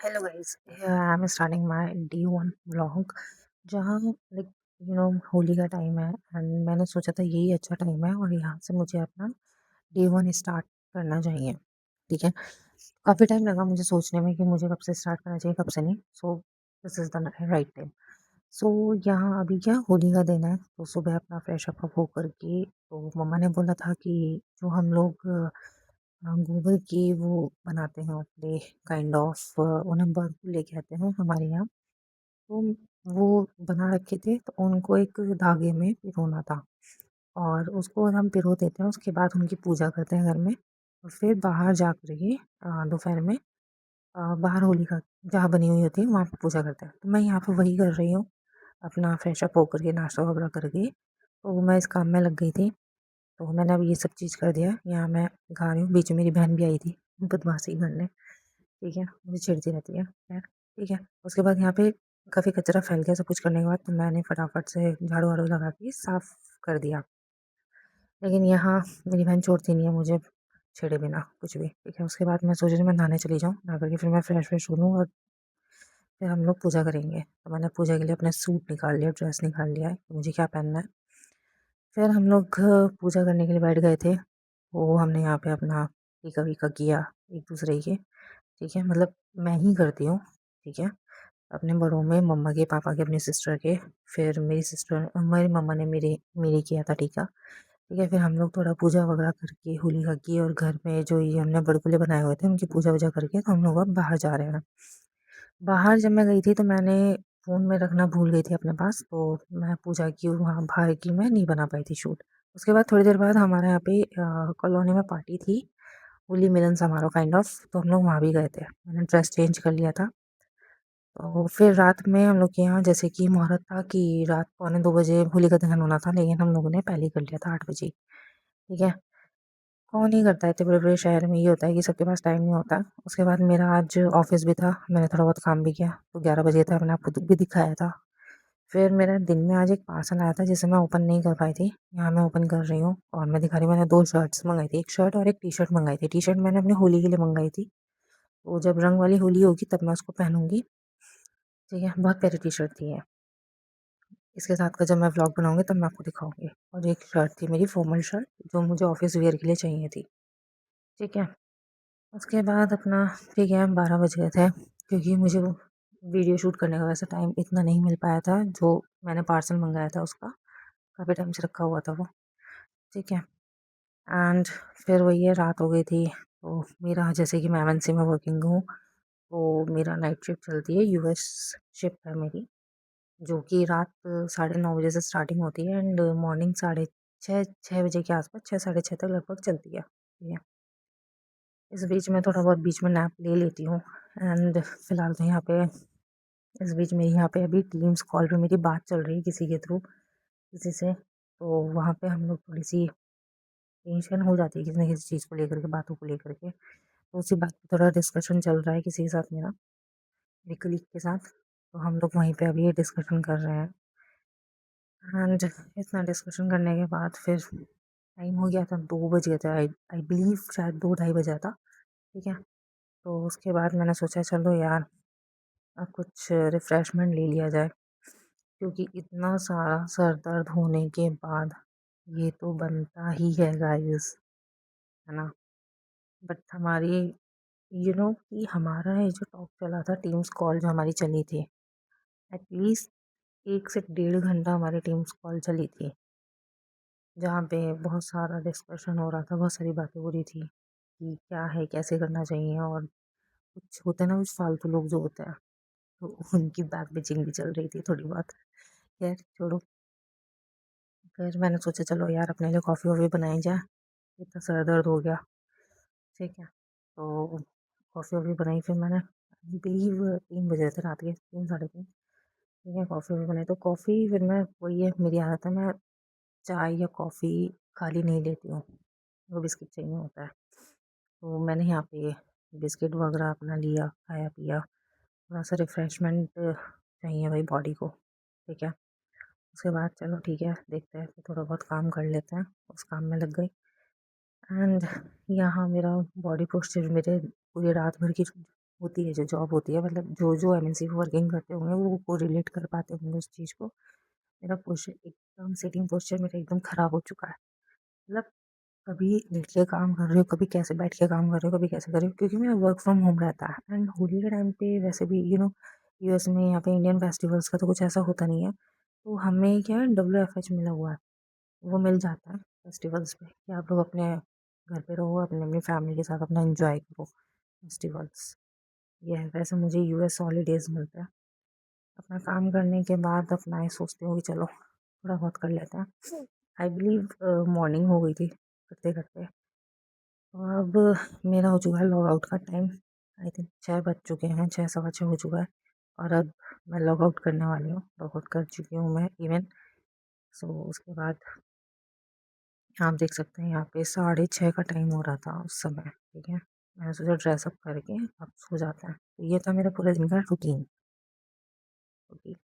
Hello guys, here I am starting my day one vlog जहाँ like holy का time है and मैंने सोचा था यही अच्छा टाइम है और यहाँ से मुझे अपना डे वन स्टार्ट करना चाहिए। ठीक है, काफ़ी टाइम लगा मुझे सोचने में कि मुझे कब से स्टार्ट करना चाहिए कब से नहीं। So this is the right time. So यहाँ अभी क्या होली का दिन है तो सुबह अपना फ्रेश अप होकर के तो मम्मा ने बोला था कि जो हम लोग गोबर की वो बनाते हैं अपने काइंड ऑफ उन्हें बर्फीले कहते हैं हमारे यहाँ। तो वो बना रखे थे तो उनको एक धागे में पिरोना था और उसको हम पिरो देते हैं। उसके बाद उनकी पूजा करते हैं घर में और फिर बाहर जा कर के दोपहर में बाहर होलिका जहाँ बनी हुई होती है वहाँ पे पूजा करते हैं। तो मैं यहाँ पे वही कर रही हूँ, अपना फ्रेश अप होकर के नाश्ता वगैरह करके तो मैं इस काम में लग गई थी। तो मैंने अब ये सब चीज़ कर दिया, यहाँ मैं गा रही हूँ। बीच में मेरी बहन भी आई थी बदमाशी करने। ठीक है, मुझे चिढ़ती रहती है खैर। ठीक है, उसके बाद यहाँ पे काफ़ी कचरा फैल गया सब कुछ करने के बाद तो मैंने फटाफट से झाड़ू वाड़ू लगा के साफ़ कर दिया। लेकिन यहाँ मेरी बहन छोड़ती नहीं है मुझे छेड़े बिना कुछ भी। ठीक है, उसके बाद मैं सोच रही हूँ मैं नहाने चली जाऊँ, नहा करके फिर मैं फ्रेश व्रेश हो लूँ और फिर हम लोग पूजा करेंगे। तो मैंने पूजा के लिए अपना सूट निकाल लिया, ड्रेस निकाल लिया है कि मुझे क्या पहनना है। फिर हम लोग पूजा करने के लिए बैठ गए थे। वो हमने यहाँ पे अपना टीका वीका किया एक दूसरे के। ठीक है, मतलब मैं ही करती हूँ। ठीक है, अपने बड़ों में मम्मा के, पापा के, अपनी सिस्टर के। फिर मेरी मम्मा ने मेरे किया था टीका। ठीक है, फिर हम लोग थोड़ा पूजा वगैरह करके होलिका की और घर में जो ये हमने बड़कुले बनाए हुए थे उनकी पूजा वूजा करके तो हम लोग अब बाहर जा रहे हैं। बाहर जब मैं गई थी तो मैंने फ़ोन में रखना भूल गई थी अपने पास, तो मैं पूजा की वहाँ बाहर की मैं नहीं बना पाई थी शूट। उसके बाद थोड़ी देर बाद हमारे यहाँ पे कॉलोनी में पार्टी थी, होली मिलन समारोह काइंड ऑफ। तो हम लोग वहाँ भी गए थे, मैंने ड्रेस चेंज कर लिया था। तो फिर रात में हम लोग के यहाँ जैसे कि मुहूर्त था कि रात पौने 2 बजे होलिका दहन होना था, लेकिन हम लोगों ने पहले ही कर लिया था 8 बजे। ठीक है, कौन ही करता है इतने बड़े-बड़े शहर में, ये होता है कि सबके पास टाइम नहीं होता। उसके बाद मेरा आज ऑफ़िस भी था, मैंने थोड़ा बहुत काम भी किया, तो 11 बजे तक मैंने आपको भी दिखाया था। फिर मेरा दिन में आज एक पार्सल आया था जिसे मैं ओपन नहीं कर पाई थी, यहाँ मैं ओपन कर रही हूँ और मैं दिखा रही हूँ। मैंने 2 शर्ट्स मँगाई थी, 1 शर्ट और 1 टी-शर्ट मँगाई थी। टी-शर्ट मैंने अपनी होली के लिए मँगाई थी, तो जब रंग वाली होली होगी तब मैं उसको पहनूँगी। ठीक है, बहुत प्यारी टी-शर्ट थी ये। इसके साथ का जब मैं व्लॉग बनाऊँगी तब मैं आपको दिखाऊँगी। और एक शर्ट थी मेरी फॉर्मल शर्ट जो मुझे ऑफ़िस वियर के लिए चाहिए थी। ठीक है, उसके बाद अपना ठीक है 12 बज गए थे क्योंकि मुझे वो वीडियो शूट करने का वैसे टाइम इतना नहीं मिल पाया था जो मैंने पार्सल मँगाया था उसका, काफ़ी टाइम से रखा हुआ था वो। ठीक है, एंड फिर वही है रात हो गई थी। तो मेरा जैसे कि मैं एमएनसी में वर्किंग हूँ, तो मेरा नाइट शिफ्ट चलती है, यूएस शिफ्ट है मेरी, जो कि रात 9:30 बजे से स्टार्टिंग होती है एंड मॉर्निंग 6 बजे के आसपास 6 साढ़े 6 तक लगभग चलती है। ठीक है, इस बीच में थोड़ा बहुत बीच में नैप ले लेती हूँ एंड फिलहाल तो यहाँ पे इस बीच में यहाँ पे अभी टीम्स कॉल पे मेरी बात चल रही है किसी के थ्रू, किसी से। तो वहाँ पे हम लोग थोड़ी सी टेंशन हो जाती है किसी न किसी चीज़ को लेकर के, बातों को लेकर के। तो उसी बात पे थोड़ा डिस्कशन चल रहा है किसी के साथ मेरा, मेरे कलीग के साथ। तो हम लोग वहीं पे अभी ये डिस्कशन कर रहे हैं एंड इतना डिस्कशन करने के बाद फिर टाइम हो गया था, 2 बज गए थे। आई आई बिलीव शायद 2 ढाई बजा था। ठीक है, तो उसके बाद मैंने सोचा चलो यार अब कुछ रिफ़्रेशमेंट ले लिया जाए, क्योंकि इतना सारा सर दर्द होने के बाद ये तो बनता ही है गाइस, है ना? बट हमारी कि हमारा ये जो टॉक चला था, टीम्स कॉल जो हमारी चली थी, एटलीस्ट 1 से डेढ़ घंटा हमारी टीम्स कॉल चली थी, जहाँ पे बहुत सारा डिस्कशन हो रहा था, बहुत सारी बातें हो रही थी कि क्या है, कैसे करना चाहिए। और कुछ होते हैं ना, कुछ फालतू लोग जो होते हैं, तो उनकी बैक बिचिंग भी चल रही थी थोड़ी बहुत। खैर छोड़ो, फिर मैंने सोचा चलो यार अपने लिए कॉफ़ी वॉफ़ी बनाई जाए, इतना सर दर्द हो गया। ठीक है, तो कॉफ़ी वॉफ़ी बनाई फिर मैंने, आई बिलीव 3 बज रहे थे रात के, 3 साढ़े 3। ठीक है, कॉफ़ी वॉफ़ी बनाई तो कॉफ़ी फिर मैं, वही है मेरी आदत है, मैं चाय या कॉफ़ी खाली नहीं लेती हूँ, वो बिस्किट चाहिए होता है। तो मैंने यहाँ पे बिस्किट वगैरह अपना लिया, खाया पिया, थोड़ा सा रिफ़्रेशमेंट चाहिए भाई बॉडी को। ठीक है, उसके बाद चलो ठीक है देखते हैं, फिर थोड़ा बहुत काम कर लेते हैं, उस काम में लग गई। एंड यहाँ मेरा बॉडी पोस्चर मेरे पूरी रात भर की होती है, जो जॉब होती है, मतलब जो एमएनसी वर्किंग करते होंगे वो रिलेट कर पाते होंगे उस चीज़ को। मेरा पोस्चर एकदम, सिटिंग पोस्चर मेरा एकदम ख़राब हो चुका है। मतलब कभी लेट के काम कर रही हूँ, कभी कैसे बैठ के काम कर रही हूँ, कभी कैसे कर रही हूँ, क्योंकि मेरा वर्क फ्रॉम होम रहता है। एंड होली के टाइम पे वैसे भी यूएस में यहाँ पे इंडियन फेस्टिवल्स का तो कुछ ऐसा होता नहीं है। तो हमें क्या है, WFH मिला हुआ है, वो मिल जाता है फेस्टिवल्स पे कि आप लोग अपने घर पे रहो, अपने अपनी फैमिली के साथ अपना एंजॉय करो फेस्टिवल्स। ये है, वैसे मुझे यूएस हॉलीडेज़ मिलते हैं। अपना काम करने के बाद अपना ये सोचती हूँ कि चलो थोड़ा बहुत कर लेते हैं। आई बिलीव मॉर्निंग हो गई थी करते करते। अब मेरा हो चुका है लॉग आउट का टाइम। आई थिंक 6 बज चुके हैं, 6 सवा 6 हो चुका है। और अब मैं लॉग आउट करने वाली हूँ, लॉग आउट कर चुकी हूँ मैं इवन। सो उसके बाद आप देख सकते हैं यहाँ पे 6:30 का टाइम हो रहा था उस समय। ठीक है, मैंने सोचा ड्रेसअप करके अब सो जाते हैं। तो ये था मेरा पूरे दिन का रूटीन।